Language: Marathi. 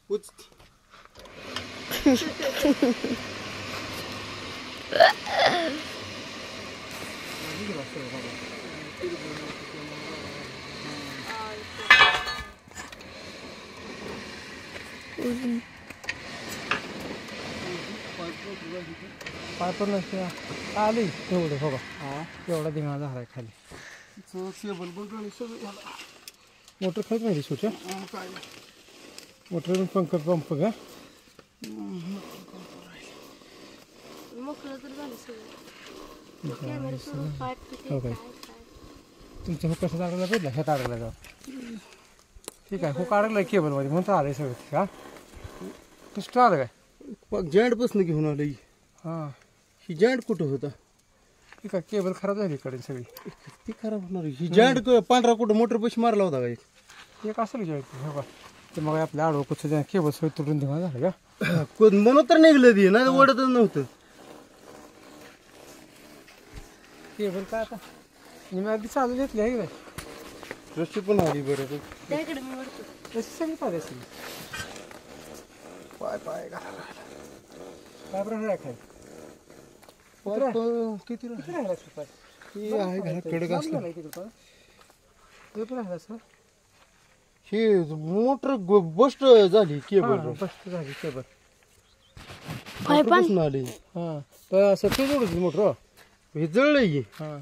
उच पायपर नसते आली एवढं बघा एवढा धिंगाणा झाला आहे खाली केबल पण सगळं मोटर खाली नाही दिसूच्या काय मोटर पंप पंप का मोकळं तर झालं सगळं हो काय तुमचं हुक कसं अडकला भेटला ह्यात अडकला जाऊ ठीक आहे हुक अडकला केबलमध्ये म्हणून आलं आहे सगळं का नुसतं आलं काय जॉईंटपासून घेऊन आलं हां ही जॉईंट कुठं होता ठीक आहे केबल खराब झाली इकडे सगळी ती खराब होणार ही जॉईंट पांढरा कुठं मोटर पैसे मारला होता का एक असेल जॉईंट हो का ते मग आपल्या आडवं कुठं केबल सगळं तुटून देवा झालं का म्हणून तर निघलं ती नाही ओढतच नव्हतं केबल काय आता मी अगदी चालू घेतली आहे काय रस्सी पण आली बरं त्याकडे मी वरतो तशी सगळी पाहिजे असेल पाय पाय काय प्रकार आहे खाली किती किती राहिला सुपार आहे घरात कडक असलं राहिला सर हे मोटर बस्ट झाली केबल बस झाली केबल पासून आली हां तर असं ते जोडून मोटर हे जळलंय हां